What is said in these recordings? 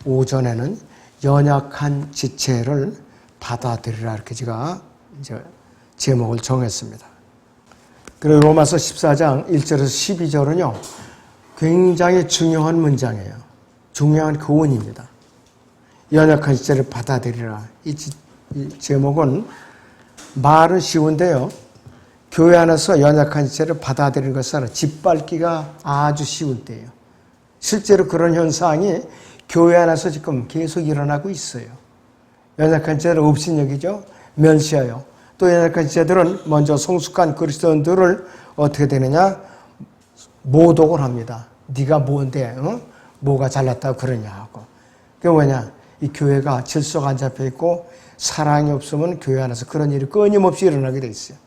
오전에는 연약한 지체를 받아들이라 이렇게 제가 이제 제목을 정했습니다. 그리고 로마서 14장 1절에서 12절은요. 굉장히 중요한 문장이에요. 중요한 교훈입니다. 연약한 지체를 받아들이라. 이 제목은 말은 쉬운데요. 교회 안에서 연약한 지체를 받아들이는 것은 짓밟기가 아주 쉬운 때예요. 실제로 그런 현상이 교회 안에서 지금 계속 일어나고 있어요. 연약한 지체를 업신여기죠. 멸시해요. 또 연약한 지체들은 먼저 성숙한 그리스도인들을 어떻게 되느냐? 모독을 합니다. 네가 뭔데? 뭐가 잘났다고 그러냐 하고. 그게 뭐냐? 이 교회가 질서가 안 잡혀 있고 사랑이 없으면 교회 안에서 그런 일이 끊임없이 일어나게 돼 있어요.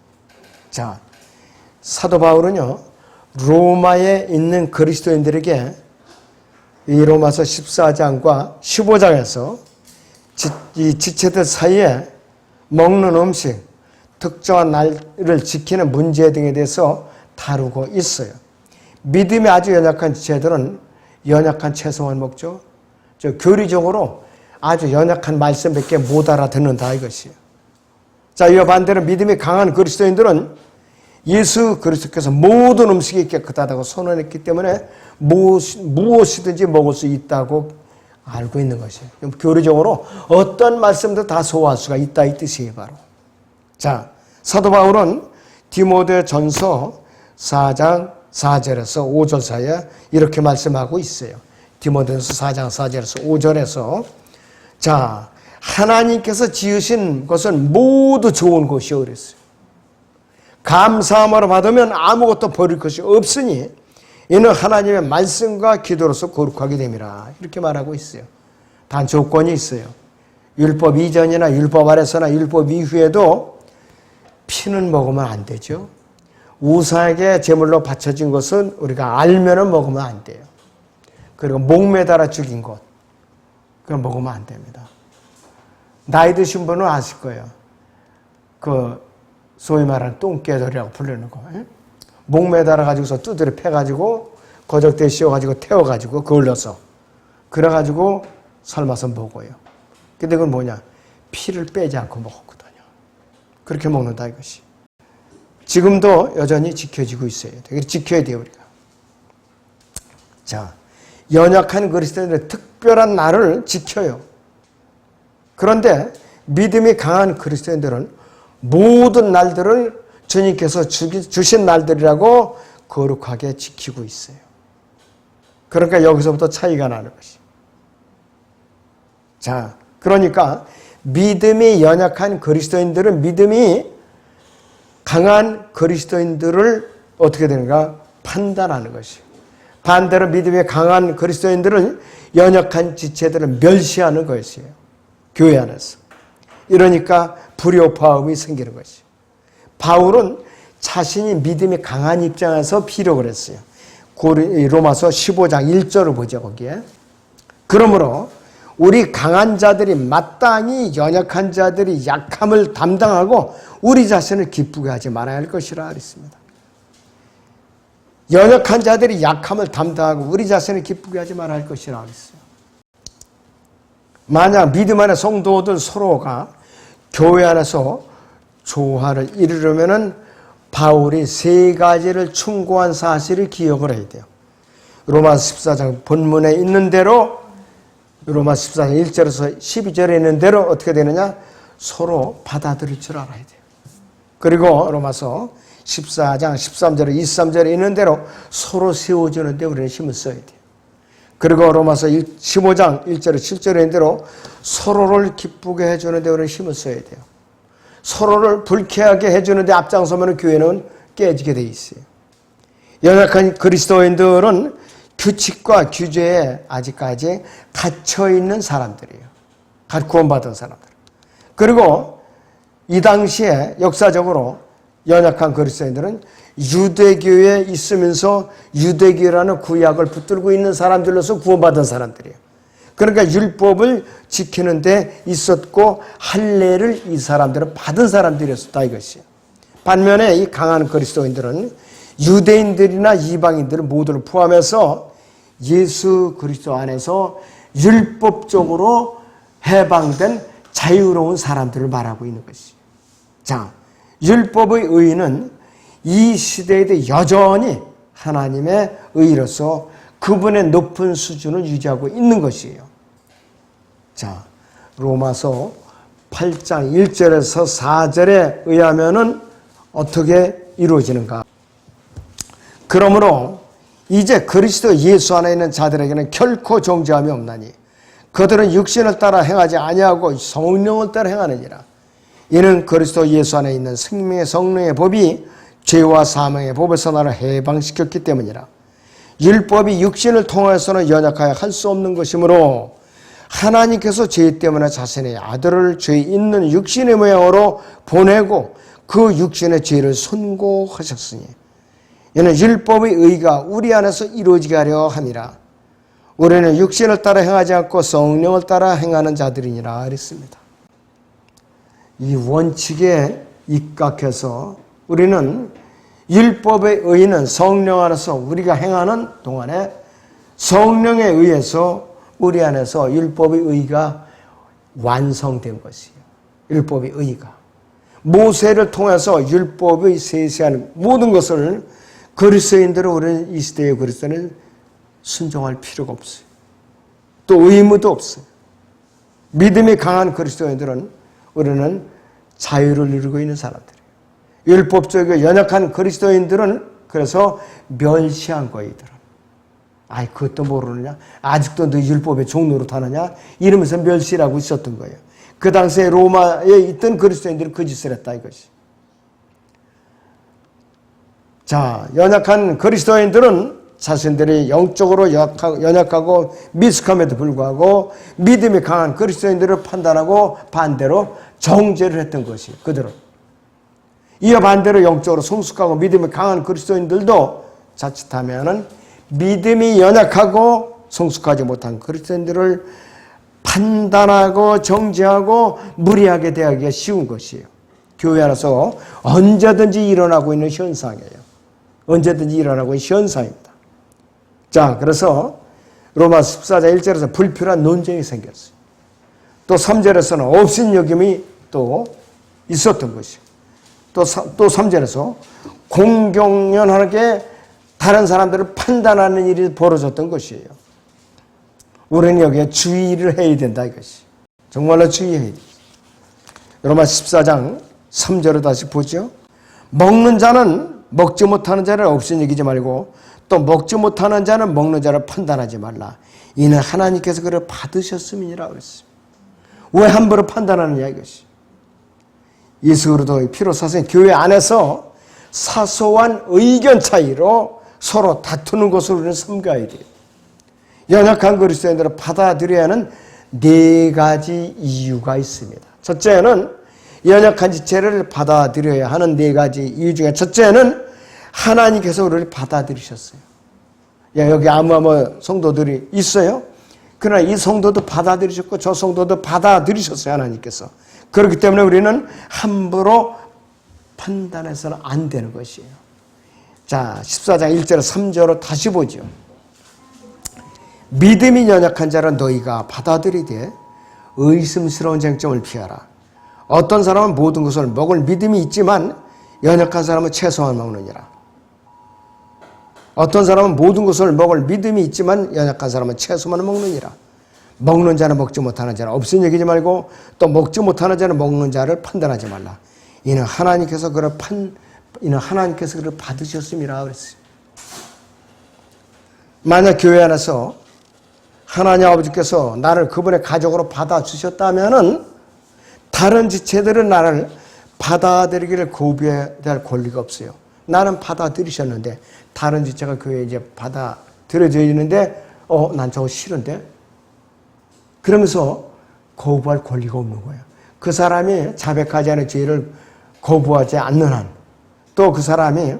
자, 사도 바울은요. 로마에 있는 그리스도인들에게 이 로마서 14장과 15장에서 이 지체들 사이에 먹는 음식, 특정한 날을 지키는 문제 등에 대해서 다루고 있어요. 믿음이 아주 연약한 지체들은 연약한 채소만 먹죠. 교리적으로 아주 연약한 말씀밖에 못 알아듣는다 이것이에요. 자, 이와 반대로 믿음이 강한 그리스도인들은 예수 그리스도께서 모든 음식이 깨끗하다고 선언했기 때문에 무엇이든지 먹을 수 있다고 알고 있는 것이에요. 교리적으로 어떤 말씀도 다 소화할 수가 있다 이 뜻이에요 바로. 자, 사도 바울은 디모데전서 4장 4절에서 5절 사이에 이렇게 말씀하고 있어요. 디모데전서 4장 4절에서 5절에서 자, 하나님께서 지으신 것은 모두 좋은 것이요 그랬어요. 감사함으로 받으면 아무것도 버릴 것이 없으니 이는 하나님의 말씀과 기도로서 거룩하게 됨이라 이렇게 말하고 있어요. 단 조건이 있어요. 율법 이전이나 율법 아래서나 율법 이후에도 피는 먹으면 안 되죠. 우상에게 제물로 바쳐진 것은 우리가 알면은 먹으면 안 돼요. 그리고 목매달아 죽인 것 그건 먹으면 안 됩니다. 나이 드신 분은 아실 거예요. 소위 말하는 똥개돌이라고 부르는 거. 목 매달아 가지고서 두드려 패가지고 거적대에 씌워가지고 태워가지고 그을러서 그래가지고 삶아서 먹어요. 근데 그건 뭐냐? 피를 빼지 않고 먹었거든요. 그렇게 먹는다 이것이. 지금도 여전히 지켜지고 있어요. 되게 지켜야 돼요 우리가. 자, 연약한 그리스도인들의 특별한 날을 지켜요. 그런데 믿음이 강한 그리스도인들은 모든 날들을 주님께서 주신 날들이라고 거룩하게 지키고 있어요. 그러니까 여기서부터 차이가 나는 것이. 자, 그러니까 믿음이 연약한 그리스도인들은 믿음이 강한 그리스도인들을 어떻게 되는가 판단하는 것이에요. 반대로 믿음이 강한 그리스도인들은 연약한 지체들을 멸시하는 것이에요. 교회 안에서. 이러니까 불협화음이 생기는 것이에요. 바울은 자신이 믿음이 강한 입장에서 피력을 했어요. 로마서 15장 1절을 보죠 거기에. 그러므로 우리 강한 자들이 마땅히 연약한 자들이 약함을 담당하고 우리 자신을 기쁘게 하지 말아야 할 것이라 그랬습니다. 연약한 자들이 약함을 담당하고 우리 자신을 기쁘게 하지 말아야 할 것이라 그랬어요. 만약 믿음 안의 성도들 서로가 교회 안에서 조화를 이루려면은 바울이 세 가지를 충고한 사실을 기억을 해야 돼요. 로마서 14장 본문에 있는 대로 로마서 14장 1절에서 12절에 있는 대로 어떻게 되느냐? 서로 받아들일 줄 알아야 돼요. 그리고 로마서 14장 13절에 23절에 있는 대로 서로 세워주는데 우리는 힘을 써야 돼요. 그리고 로마서 15장 1절에 7절에 있는 대로 서로를 기쁘게 해주는데 우리는 힘을 써야 돼요. 서로를 불쾌하게 해주는데 앞장서면 교회는 깨지게 돼 있어요. 연약한 그리스도인들은 규칙과 규제에 아직까지 갇혀있는 사람들이에요. 구원받은 사람들. 그리고 이 당시에 역사적으로 연약한 그리스도인들은 유대교에 있으면서 유대교라는 구약을 붙들고 있는 사람들로서 구원받은 사람들이에요. 그러니까 율법을 지키는 데 있었고 할례를 이 사람들은 받은 사람들이었다 이것이에요. 반면에 이 강한 그리스도인들은 유대인들이나 이방인들을 모두를 포함해서 예수 그리스도 안에서 율법적으로 해방된 자유로운 사람들을 말하고 있는 것이죠. 자, 율법의 의는 이 시대에도 여전히 하나님의 의로서 그분의 높은 수준을 유지하고 있는 것이에요. 자, 로마서 8장 1절에서 4절에 의하면은 어떻게 이루어지는가? 그러므로 이제 그리스도 예수 안에 있는 자들에게는 결코 정죄함이 없나니 그들은 육신을 따라 행하지 아니하고 성령을 따라 행하느니라. 이는 그리스도 예수 안에 있는 생명의 성령의 법이 죄와 사망의 법에서 나를 해방시켰기 때문이라. 율법이 육신을 통해서는 연약하여 할 수 없는 것이므로 하나님께서 죄 때문에 자신의 아들을 죄 있는 육신의 모양으로 보내고 그 육신의 죄를 선고하셨으니 이는 율법의 의가 우리 안에서 이루어지게 하려 함이라. 우리는 육신을 따라 행하지 않고 성령을 따라 행하는 자들이니라 그랬습니다. 이 원칙에 입각해서 우리는 율법의 의는 성령 안에서 우리가 행하는 동안에 성령에 의해서 우리 안에서 율법의 의가 완성된 것이에요. 율법의 의가. 모세를 통해서 율법의 세세한 모든 것을 그리스도인들은 우리는 이 시대의 그리스도는 순종할 필요가 없어요. 또 의무도 없어요. 믿음이 강한 그리스도인들은 우리는 자유를 누리고 있는 사람들이에요. 율법적이고 연약한 그리스도인들은 그래서 멸시한 거예요. 이들은. 아이 그것도 모르느냐? 아직도 너 율법의 종노릇 하느냐? 이러면서 멸시라고 있었던 거예요. 그 당시에 로마에 있던 그리스도인들이 그 짓을 했다 이것이. 자, 연약한 그리스도인들은 자신들이 영적으로 연약하고 미숙함에도 불구하고 믿음이 강한 그리스도인들을 판단하고 반대로 정죄를 했던 것이에요. 그들은. 이와 반대로 영적으로 성숙하고 믿음이 강한 그리스도인들도 자칫하면은 믿음이 연약하고 성숙하지 못한 그리스도인들을 판단하고 정죄하고 무리하게 대하기가 쉬운 것이에요. 교회 안에서 언제든지 일어나고 있는 현상이에요. 언제든지 일어나고 있는 현상입니다. 자, 그래서 로마 14장 1절에서 불필요한 논쟁이 생겼어요. 또 3절에서는 업신여김이 또 있었던 것이에요. 또 3절에서 공경연하게 다른 사람들을 판단하는 일이 벌어졌던 것이에요. 우리는 여기에 주의를 해야 된다 이것이. 정말로 주의해야 돼요. 로마 14장 3절을 다시 보죠. 먹는 자는 먹지 못하는 자를 없인 여기지 말고 또 먹지 못하는 자는 먹는 자를 판단하지 말라. 이는 하나님께서 그를 받으셨음이니라 그랬어요. 왜 함부로 판단하느냐 이것이. 예수 그리스도의 피로 사신 교회 안에서 사소한 의견 차이로 서로 다투는 것을 우리는 삼가야 돼요. 연약한 그리스도인들을 받아들여야 하는 4가지 이유가 있습니다. 첫째는 연약한 지체를 받아들여야 하는 4가지 이유 중에 첫째는 하나님께서 우리를 받아들이셨어요. 야, 여기 아무 성도들이 있어요. 그러나 이 성도도 받아들이셨고 저 성도도 받아들이셨어요. 하나님께서. 그렇기 때문에 우리는 함부로 판단해서는 안 되는 것이에요. 자, 14장 1절 3절로 다시 보죠. 믿음이 연약한 자는 너희가 받아들이되 의심스러운 쟁점을 피하라. 어떤 사람은 모든 것을 먹을 믿음이 있지만 연약한 사람은 채소만 먹느니라. 어떤 사람은 모든 것을 먹을 믿음이 있지만 연약한 사람은 채소만 먹느니라. 먹는 자는 먹지 못하는 자는 없인 여기지 말고 또 먹지 못하는 자는 먹는 자를 판단하지 말라. 이는 하나님께서 그를 받으셨음이라 그랬어요. 만약 교회 안에서 하나님 아버지께서 나를 그분의 가족으로 받아주셨다면은 다른 지체들은 나를 받아들이기를 거부해야 할 권리가 없어요. 나는 받아들이셨는데 다른 지체가 교회에 이제 받아들여져 있는데 난 저거 싫은데? 그러면서 거부할 권리가 없는 거예요. 그 사람이 자백하지 않은 죄를 거부하지 않는 한, 또 그 사람이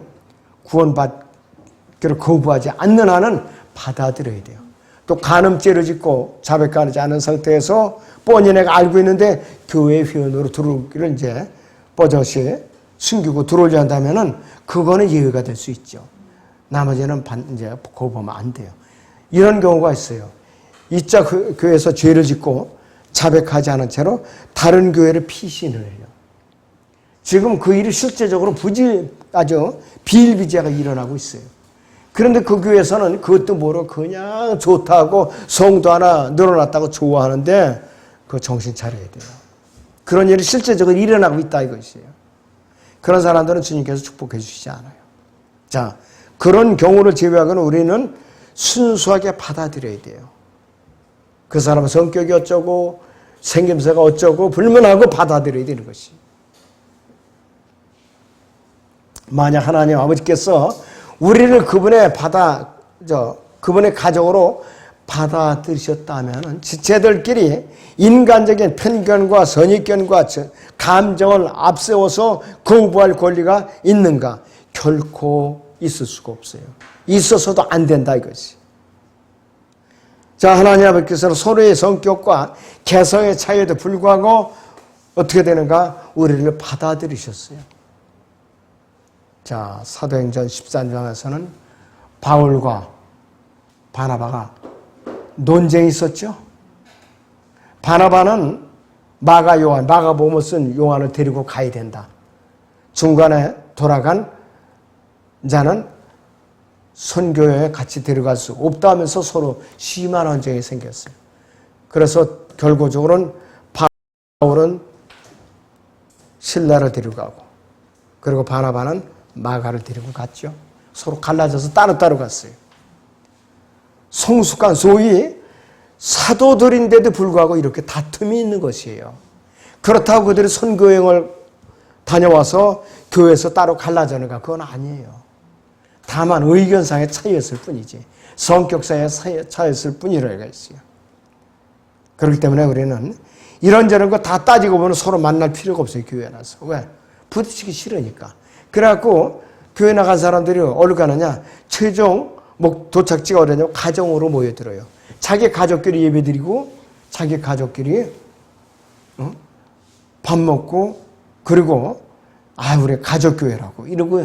구원받기를 거부하지 않는 한은 받아들여야 돼요. 또 간음죄를 짓고 자백하지 않은 상태에서 뻔히 내가 알고 있는데 교회 회원으로 들어오기를 이제 버젓이 숨기고 들어오려 한다면은 그거는 예외가 될 수 있죠. 나머지는 이제 거부하면 안 돼요. 이런 경우가 있어요. 이자 교회에서 죄를 짓고 자백하지 않은 채로 다른 교회를 피신을 해요. 지금 그 일이 실제적으로 아주 비일비재가 일어나고 있어요. 그런데 그 교회에서는 그것도 모르고 그냥 좋다고 성도 하나 늘어났다고 좋아하는데 그 정신 차려야 돼요. 그런 일이 실제적으로 일어나고 있다 이것이에요. 그런 사람들은 주님께서 축복해 주시지 않아요. 자, 그런 경우를 제외하고는 우리는 순수하게 받아들여야 돼요. 그 사람은 성격이 어쩌고 생김새가 어쩌고 불문하고 받아들여야 되는 것이. 만약 하나님 아버지께서 우리를 그분의 가족으로 받아들이셨다면 지체들끼리 인간적인 편견과 선입견과 감정을 앞세워서 거부할 권리가 있는가? 결코 있을 수가 없어요. 있어서도 안 된다 이것이. 자, 하나님 아버지께서는 서로의 성격과 개성의 차이에도 불구하고 어떻게 되는가? 우리를 받아들이셨어요. 자, 사도행전 13장에서는 바울과 바나바가 논쟁이 있었죠. 바나바는 마가복음을 쓴 요한을 데리고 가야 된다. 중간에 돌아간 자는 선교여행에 같이 데려갈 수 없다 하면서 서로 심한 언쟁이 생겼어요. 그래서 결과적으로는 바울은 실라를 데리고 가고 그리고 바나바는 마가를 데리고 갔죠. 서로 갈라져서 따로따로 갔어요. 성숙한 소위 사도들인데도 불구하고 이렇게 다툼이 있는 것이에요. 그렇다고 그들이 선교여행을 다녀와서 교회에서 따로 갈라져는가? 그건 아니에요. 다만 의견상의 차이였을 뿐이지 성격상의 차이였을 뿐이라고 했어요. 그렇기 때문에 우리는 이런저런 거 다 따지고 보면 서로 만날 필요가 없어요. 교회에 나서. 왜? 부딪히기 싫으니까. 그래갖고 교회 나간 사람들이 어디로 가느냐? 최종 도착지가 어디냐면 가정으로 모여들어요. 자기 가족끼리 예배드리고 자기 가족끼리 밥 먹고 그리고 우리 가족교회라고 이러고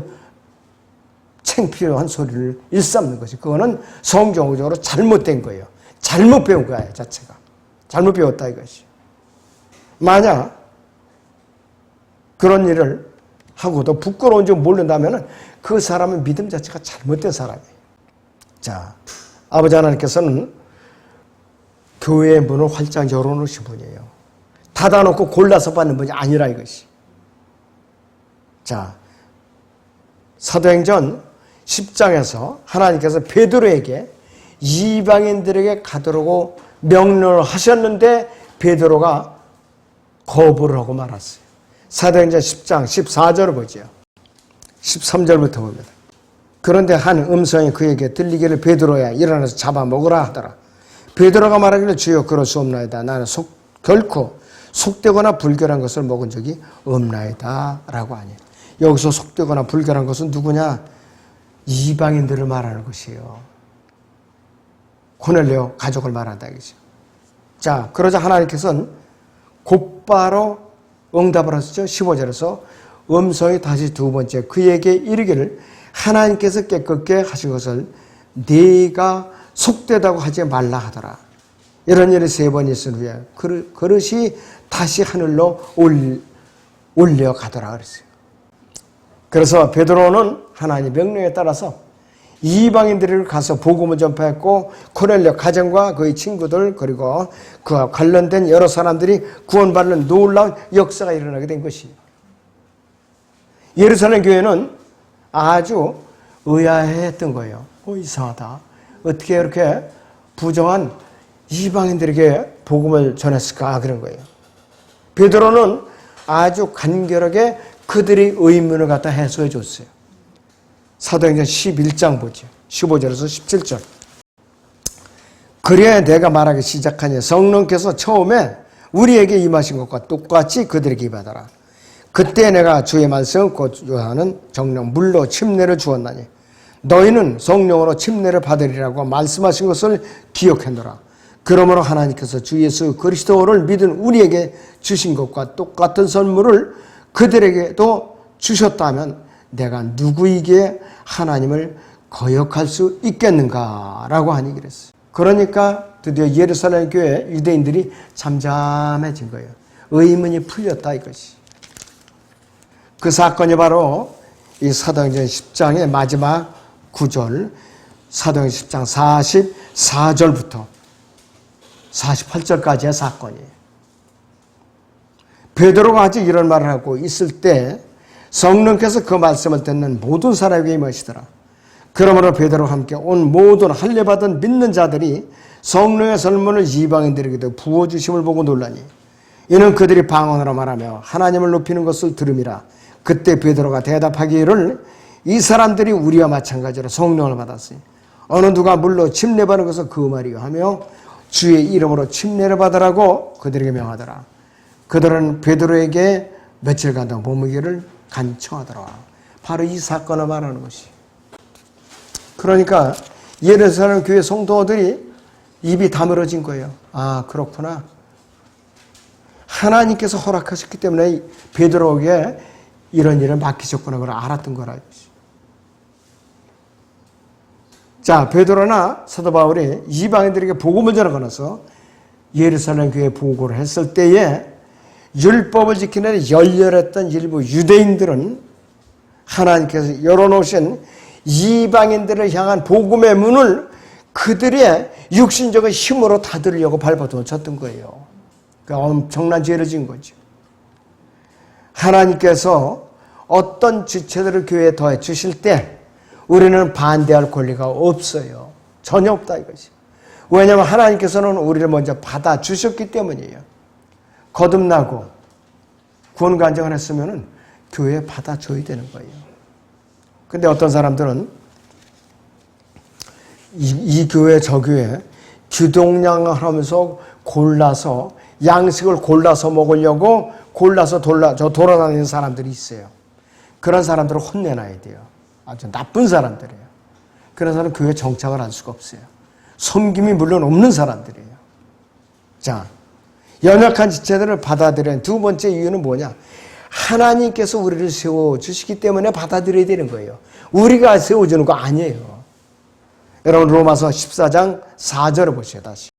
창피한 소리를 일삼는 것이 그거는 성경적으로 잘못된 거예요. 잘못 배운 거야 자체가. 잘못 배웠다 이것이. 만약 그런 일을 하고도 부끄러운 줄 모른다면 그 사람은 믿음 자체가 잘못된 사람이에요. 자, 아버지 하나님께서는 교회의 문을 활짝 열어놓으신 분이에요. 닫아놓고 골라서 받는 분이 아니라 이것이. 자, 사도행전 10장에서 하나님께서 베드로에게 이방인들에게 가도록 명령을 하셨는데 베드로가 거부를 하고 말았어요. 사도행전 10장 14절을 보죠. 13절부터 봅니다. 그런데 한 음성이 그에게 들리기를 베드로야 일어나서 잡아먹으라 하더라. 베드로가 말하기를 주여 그럴 수 없나이다. 나는 결코 속되거나 불결한 것을 먹은 적이 없나이다 라고 하니 여기서 속되거나 불결한 것은 누구냐? 이방인들을 말하는 것이에요. 고넬료 가족을 말한다 이거죠. 자, 그러자 하나님께서는 곧바로 응답을 하셨죠. 15절에서 음성이 다시 두 번째 그에게 이르기를 하나님께서 깨끗게 하신 것을 네가 속되다고 하지 말라 하더라. 이런 일이 세 번 있은 후에 그릇이 다시 하늘로 올려가더라 그랬어요. 그래서 베드로는 하나님의 명령에 따라서 이방인들을 가서 복음을 전파했고 고넬료 가정과 그의 친구들 그리고 그와 관련된 여러 사람들이 구원받는 놀라운 역사가 일어나게 된 것이에요. 예루살렘 교회는 아주 의아해했던 거예요. 이상하다. 어떻게 이렇게 부정한 이방인들에게 복음을 전했을까 그런 거예요. 베드로는 아주 간결하게 그들의 의문을 갖다 해소해 줬어요. 사도행전 11장 보죠. 15절에서 17절. 그래야 내가 말하기 시작하니 성령께서 처음에 우리에게 임하신 것과 똑같이 그들에게 임하더라. 그때 내가 주의 말씀 곧 요한은 정령 물로 침례를 주었나니 너희는 성령으로 침례를 받으리라고 말씀하신 것을 기억해놓으라. 그러므로 하나님께서 주 예수 그리스도를 믿은 우리에게 주신 것과 똑같은 선물을 그들에게도 주셨다면 내가 누구에게 하나님을 거역할 수 있겠는가라고 하니 그랬어요. 그러니까 드디어 예루살렘 교회 유대인들이 잠잠해진 거예요. 의문이 풀렸다 이것이. 그 사건이 바로 이 사도행전 10장의 마지막 9절, 사도행전 10장 44절부터 48절까지의 사건이에요. 베드로가 아직 이런 말을 하고 있을 때 성령께서 그 말씀을 듣는 모든 사람에게 임하시더라. 그러므로 베드로와 함께 온 모든 할례받은 믿는 자들이 성령의 설문을 이방인들에게도 부어주심을 보고 놀라니 이는 그들이 방언으로 말하며 하나님을 높이는 것을 들음이라. 그때 베드로가 대답하기를 이 사람들이 우리와 마찬가지로 성령을 받았으니 어느 누가 물로 침례받는 것은 그 말이요 하며 주의 이름으로 침례를 받으라고 그들에게 명하더라. 그들은 베드로에게 며칠간 더 머무기를 간청하더라. 바로 이 사건을 말하는 것이. 그러니까 예루살렘 교회 성도들이 입이 다물어진 거예요. 아, 그렇구나. 하나님께서 허락하셨기 때문에 베드로에게 이런 일을 맡기셨구나. 그걸 알았던 거라. 자, 베드로나 사도 바울이 이방인들에게 복음을 전하거나서 예루살렘 교회에 보고를 했을 때에 율법을 지키는 열렬했던 일부 유대인들은 하나님께서 열어놓으신 이방인들을 향한 복음의 문을 그들의 육신적인 힘으로 닫으려고 발버둥쳤던 거예요. 그러니까 엄청난 죄를 지은 거죠. 하나님께서 어떤 지체들을 교회에 더해 주실 때 우리는 반대할 권리가 없어요. 전혀 없다 이것이. 왜냐하면 하나님께서는 우리를 먼저 받아주셨기 때문이에요. 거듭나고 구원 간증을 했으면 교회에 받아줘야 되는 거예요. 근데 어떤 사람들은 이 교회 저 교회 기동량을 하면서 골라서 양식을 골라서 먹으려고 골라서 돌아다니는 사람들이 있어요. 그런 사람들을 혼내놔야 돼요. 아주 나쁜 사람들이에요. 그런 사람은 교회에 정착을 할 수가 없어요. 섬김이 물론 없는 사람들이에요. 자, 연약한 지체들을 받아들이는 두 번째 이유는 뭐냐? 하나님께서 우리를 세워주시기 때문에 받아들여야 되는 거예요. 우리가 세워주는 거 아니에요. 여러분 로마서 14장 4절을 보세요. 다시.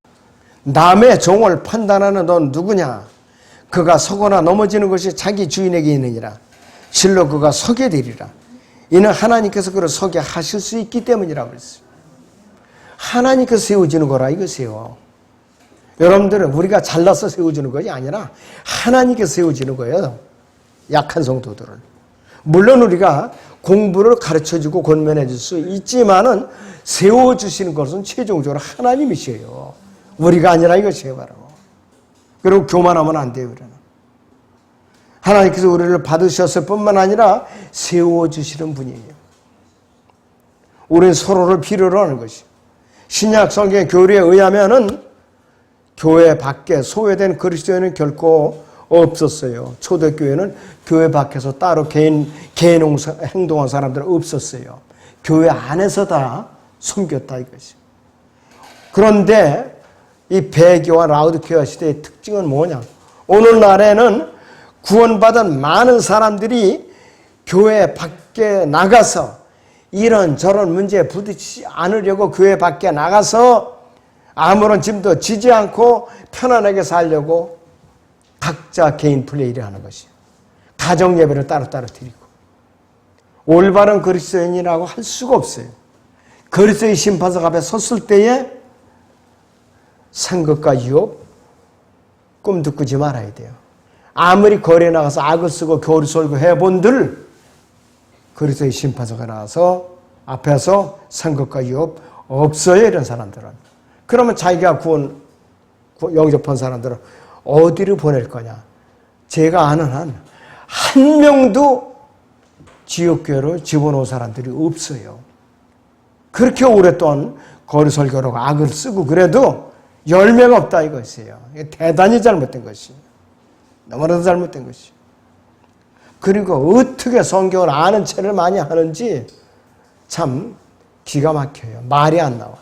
남의 종을 판단하는 넌 누구냐? 그가 서거나 넘어지는 것이 자기 주인에게 있느니라. 실로 그가 서게 되리라. 이는 하나님께서 그를 서게 하실 수 있기 때문이라고 그랬어요. 하나님께서 세워주는 거라 이것이에요. 여러분들은 우리가 잘나서 세워주는 것이 아니라 하나님께서 세워주는 거예요. 약한 성도들을. 물론 우리가 공부를 가르쳐주고 권면해 줄 수 있지만은 세워주시는 것은 최종적으로 하나님이셔요. 우리가 아니라 이것이에요 바로. 그리고 교만하면 안 돼요. 우리는. 하나님께서 우리를 받으셨을 뿐만 아니라 세워주시는 분이에요. 우리는 서로를 필요로 하는 것이. 신약 성경 교리에 의하면은 교회 밖에 소외된 그리스도인은 결코 없었어요. 초대교회는 교회 밖에서 따로 개인 행동한 사람들은 없었어요. 교회 안에서 다 섬겼다 이것이. 그런데 이 배교와 라우디케아 시대의 특징은 뭐냐? 오늘날에는 구원받은 많은 사람들이 교회 밖에 나가서 이런저런 문제에 부딪히지 않으려고 교회 밖에 나가서 아무런 짐도 지지 않고 편안하게 살려고 각자 개인 플레이를 하는 것이에요. 가정 예배를 따로따로 드리고 올바른 그리스도인이라고 할 수가 없어요. 그리스도의 심판석 앞에 섰을 때에 상급과 유혹 꿈도 꾸지 말아야 돼요. 아무리 거리에 나가서 악을 쓰고 교를 쏠고 해본들 그리스도의 심판석에 나와서 앞에서 상급과 유혹 없어요. 이런 사람들은. 그러면 자기가 구원 영접한 사람들은 어디로 보낼 거냐? 제가 아는 한 명도 지옥교회로 집어넣은 사람들이 없어요. 그렇게 오랫동안 거리 설교로 악을 쓰고 그래도 열매가 없다 이것이에요. 대단히 잘못된 것이에요. 너무나도 잘못된 것이에요. 그리고 어떻게 성경을 아는 채를 많이 하는지 참 기가 막혀요. 말이 안 나와요.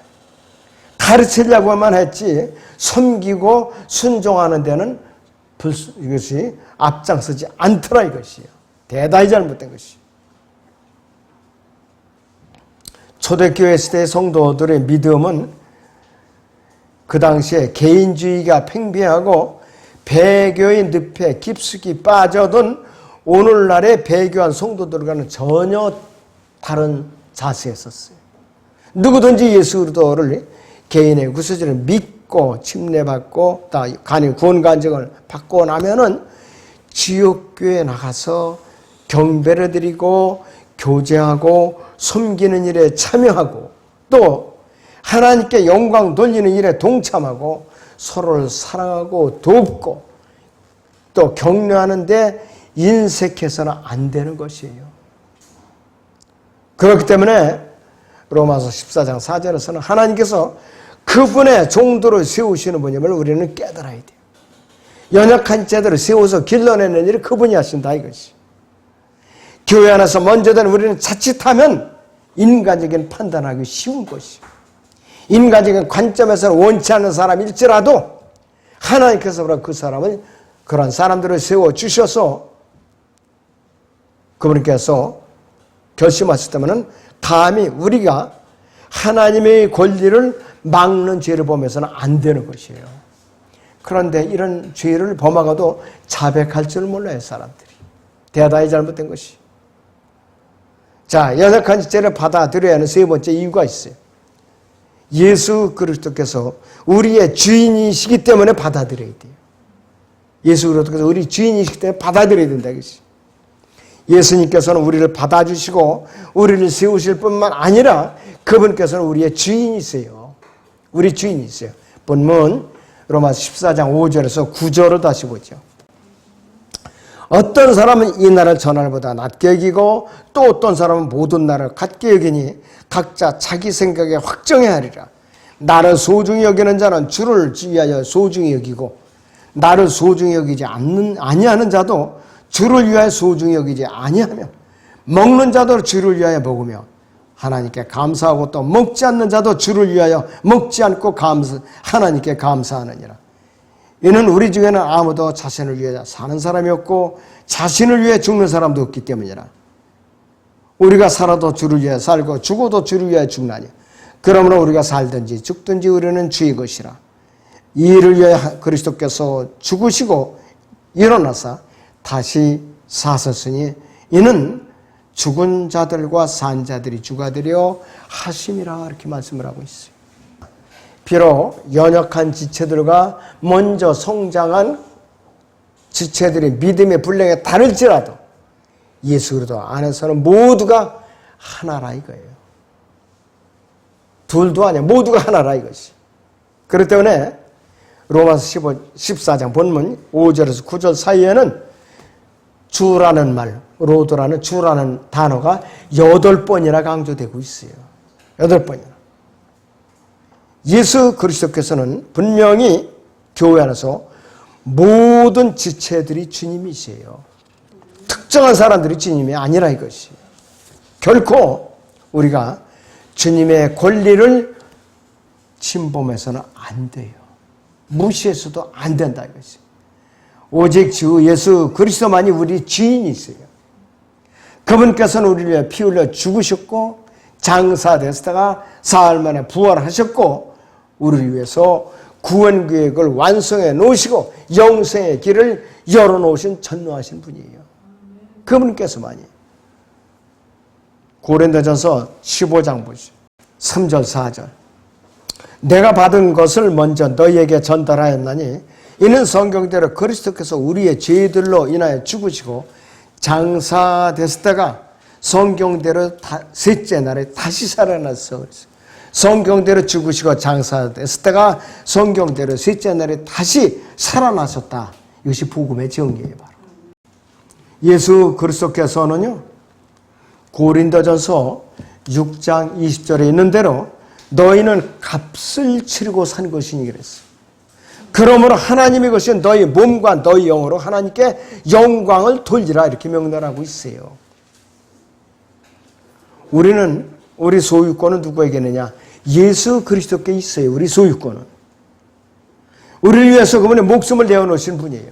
가르치려고만 했지 섬기고 순종하는 데는 이것이 앞장서지 않더라 이것이에요. 대단히 잘못된 것이에요. 초대교회 시대의 성도들의 믿음은 그 당시에 개인주의가 팽배하고 배교의 늪에 깊숙이 빠져든 오늘날의 배교한 성도들과는 전혀 다른 자세였었어요. 누구든지 예수 그리스도를 개인의 구세주를 믿고 침례받고 간이 구원간증을 받고 나면은 지옥교회에 나가서 경배를 드리고 교제하고 섬기는 일에 참여하고 또 하나님께 영광 돌리는 일에 동참하고 서로를 사랑하고 돕고 또 격려하는데 인색해서는 안 되는 것이에요. 그렇기 때문에 로마서 14장 4절에서는 하나님께서 그분의 종도를 세우시는 분임을 우리는 깨달아야 돼요. 연약한 자들을 세워서 길러내는 일을 그분이 하신다 이것이. 교회 안에서 먼저든 우리는 자칫하면 인간적인 판단하기 쉬운 것이. 인간적인 관점에서는 원치 않는 사람일지라도 하나님께서 그 사람을 그런 사람들을 세워주셔서 그분께서 결심하셨다면 감히 우리가 하나님의 권리를 막는 죄를 범해서는 안 되는 것이에요. 그런데 이런 죄를 범하고도 자백할 줄 몰라요, 사람들이. 대단히 잘못된 것이. 자, 연약한 죄를 받아들여야 하는 세 번째 이유가 있어요. 예수 그리스도께서 우리의 주인이시기 때문에 받아들여야 돼요. 예수 그리스도께서 우리 주인이시기 때문에 받아들여야 된다 이것이. 예수님께서는 우리를 받아주시고 우리를 세우실 뿐만 아니라 그분께서는 우리의 주인이세요. 우리 주인이세요. 본문 로마서 14장 5절에서 9절을 다시 보죠. 어떤 사람은 이 나라를 저 나라보다 낮게 여기고 또 어떤 사람은 모든 나라를 같게 여기니 각자 자기 생각에 확정해야 하리라. 나를 소중히 여기는 자는 주를 위하여 소중히 여기고 나를 소중히 여기지 아니하는 자도 주를 위하여 소중히 여기지 아니하며 먹는 자도 주를 위하여 먹으며 하나님께 감사하고 또 먹지 않는 자도 주를 위하여 먹지 않고 하나님께 감사하느니라. 이는 우리 중에는 아무도 자신을 위해 사는 사람이 없고 자신을 위해 죽는 사람도 없기 때문이라. 우리가 살아도 주를 위해 살고 죽어도 주를 위해 죽나니 그러므로 우리가 살든지 죽든지 우리는 주의 것이라. 이 일을 위해 그리스도께서 죽으시고 일어나사 다시 사셨으니 이는 죽은 자들과 산 자들이 주가 되려 하심이라 이렇게 말씀을 하고 있어요. 비록 연약한 지체들과 먼저 성장한 지체들이 믿음의 분량에 다를지라도 예수 그리스도 안에서는 모두가 하나라 이거예요. 둘도 아니야. 모두가 하나라 이것이. 그렇기 때문에 로마서 14장 본문 5절에서 9절 사이에는 주라는 말, 로드라는 주라는 단어가 8번이나 강조되고 있어요. 8번이나. 예수 그리스도께서는 분명히 교회 안에서 모든 지체들이 주님이세요. 특정한 사람들이 주님이 아니라 이것이. 결코 우리가 주님의 권리를 침범해서는 안 돼요. 무시해서도 안 된다 이것이. 오직 주 예수 그리스도만이 우리 주인이세요. 그분께서는 우리를 위해 피 흘려 죽으셨고 장사되시다가 사흘 만에 부활하셨고 우리를 위해서 구원 계획을 완성해 놓으시고 영생의 길을 열어놓으신 전능하신 분이에요. 그분께서만이. 고린도전서 15장 보시죠. 3절 4절. 내가 받은 것을 먼저 너희에게 전달하였나니 이는 성경대로 그리스도께서 우리의 죄들로 인하여 죽으시고 장사되시다가 성경대로 셋째 날에 다시 살아났어. 성경대로 죽으시고 장사되시다가 성경대로 셋째 날에 다시 살아나셨다. 이것이 복음의 정리예요. 바로. 예수 그리스도께서는요. 고린도전서 6장 20절에 있는 대로 너희는 값을 치르고 산 것이니 그랬어요. 그러므로 하나님의 것이 너희 몸과 너희 영으로 하나님께 영광을 돌리라 이렇게 명령하고 있어요. 우리 소유권은 누구에게 있느냐? 예수 그리스도께 있어요. 우리 소유권은. 우리를 위해서 그분의 목숨을 내어놓으신 분이에요.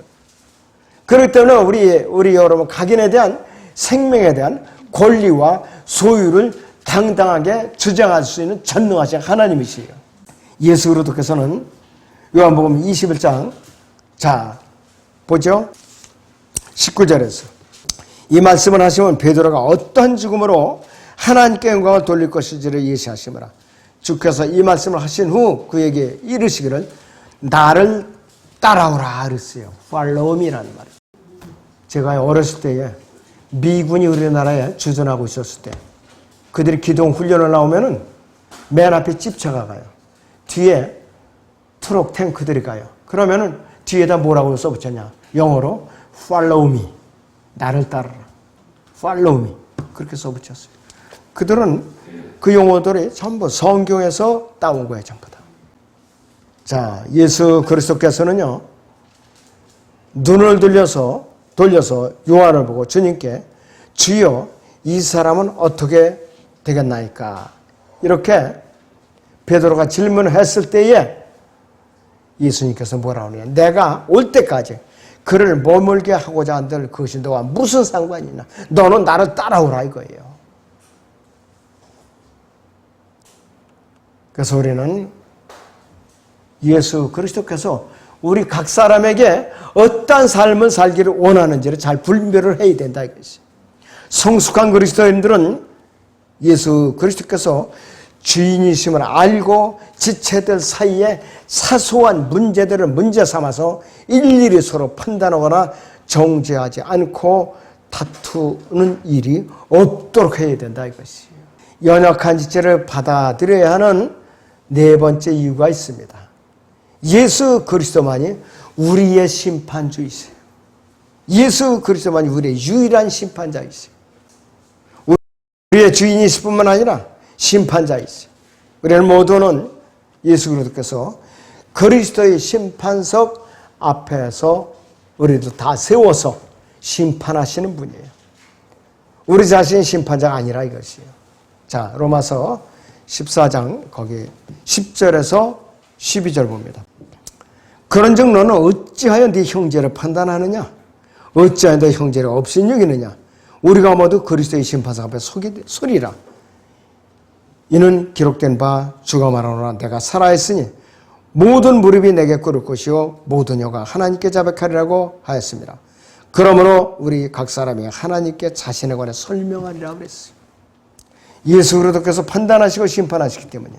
그렇기 때문에 우리 여러분 각인에 대한 생명에 대한 권리와 소유를 당당하게 주장할 수 있는 전능하신 하나님이시에요. 예수 그리스도께서는 요한복음 21장. 자, 보죠. 19절에서 이 말씀을 하시면 베드로가 어떠한 죽음으로 하나님께 영광을 돌릴 것인지를 예시하시므라. 주께서 이 말씀을 하신 후 그에게 이르시기를 나를 따라오라 그랬어요. Follow me라는 말이에요. 제가 어렸을 때에 미군이 우리나라에 주전하고 있었을 때 그들이 기동 훈련을 나오면은 맨 앞에 집차가 가요. 뒤에 트럭 탱크들이 가요. 그러면은 뒤에다 뭐라고 써붙였냐? 영어로 Follow me. 나를 따르라. Follow me. 그렇게 써붙였어요. 그들은 그 용어들이 전부 성경에서 따온 거예요. 전부 다. 자, 예수 그리스도께서는요. 눈을 돌려서 요한을 보고 주님께 주여 이 사람은 어떻게 되겠나이까? 이렇게 베드로가 질문을 했을 때에 예수님께서 뭐라고 하느냐? 내가 올 때까지 그를 머물게 하고자 한들 그것이 너와 무슨 상관이냐? 너는 나를 따라오라 이거예요. 그래서 우리는 예수 그리스도께서 우리 각 사람에게 어떠한 삶을 살기를 원하는지를 잘 분별을 해야 된다 이것이. 성숙한 그리스도인들은 예수 그리스도께서 주인이심을 알고 지체들 사이에 사소한 문제들을 문제 삼아서 일일이 서로 판단하거나 정죄하지 않고 다투는 일이 없도록 해야 된다 이것이에요. 연약한 지체를 받아들여야 하는 네 번째 이유가 있습니다. 예수 그리스도만이 우리의 심판주이세요. 예수 그리스도만이 우리의 유일한 심판자이세요. 우리의 주인이실 뿐만 아니라 심판자이세요. 우리는 모두는 예수 그리스도께서 그리스도의 심판석 앞에서 우리도 다 세워서 심판하시는 분이에요. 우리 자신이 심판자가 아니라 이것이에요. 자, 로마서 14장 거기 10절에서 12절 봅니다. 그런즉 너는 어찌하여 네 형제를 판단하느냐? 어찌하여 네 형제를 없인 여기느냐? 우리가 모두 그리스도의 심판석 앞에 서리라. 이는 기록된 바 주가 말하노라 내가 살아있으니 모든 무릎이 내게 꿇을 것이요 모든 혀가 하나님께 자백하리라고 하였습니다. 그러므로 우리 각 사람이 하나님께 자신에 관해 설명하리라 그랬어요. 예수 그리스도께서 판단하시고 심판하시기 때문에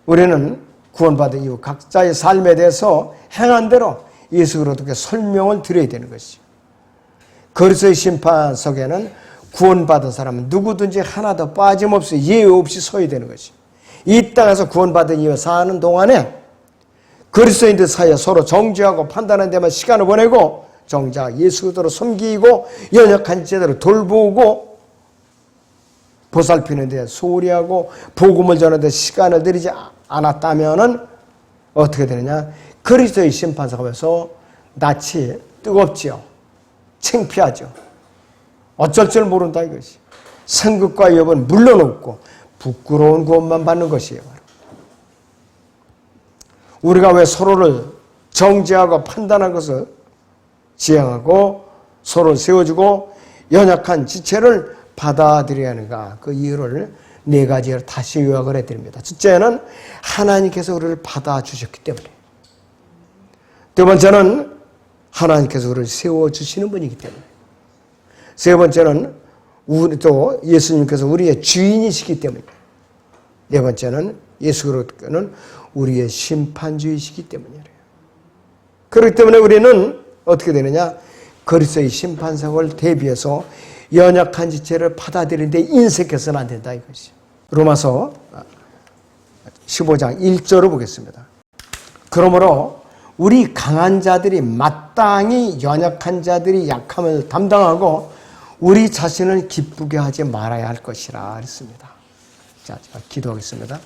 우리는 구원받은 이후 각자의 삶에 대해서 행한 대로 예수 그리스도께 설명을 드려야 되는 것이죠. 그리스도의 심판석에는 구원받은 사람은 누구든지 하나도 빠짐없이 예외 없이 서야 되는 것이죠. 이 땅에서 구원받은 이후 사는 동안에 그리스도인들 사이에 서로 정죄하고 판단하는 데만 시간을 보내고 정작 예수 그리스도로 섬기고 연약한 제대로 돌보고 보살피는 데 소홀히 하고 복음을 전하는 데 시간을 들이지 않았다면은 어떻게 되느냐? 그리스도의 심판석 앞에서 낯이 뜨겁지요. 창피하죠. 어쩔 줄 모른다 이것이. 상급과 위협은 물러놓고 부끄러운 구원만 받는 것이에요. 우리가 왜 서로를 정죄하고 판단한 것을 지향하고 서로 세워주고 연약한 지체를 받아들여야 하는가? 그 이유를 네 가지를 다시 요약을 해드립니다. 첫째는 하나님께서 우리를 받아주셨기 때문에. 두 번째는 하나님께서 우리를 세워주시는 분이기 때문에. 세 번째는 또 예수님께서 우리의 주인이시기 때문에. 네 번째는 예수 그리스도는 우리의 심판주이시기 때문이에요. 그렇기 때문에 우리는 어떻게 되느냐? 그리스도의 심판석을 대비해서 연약한 지체를 받아들이는데 인색해서는 안 된다 이것이. 로마서 15장 1절을 보겠습니다. 그러므로 우리 강한 자들이 마땅히 연약한 자들이 약함을 담당하고 우리 자신을 기쁘게 하지 말아야 할 것이라 했습니다. 자, 제가 기도하겠습니다.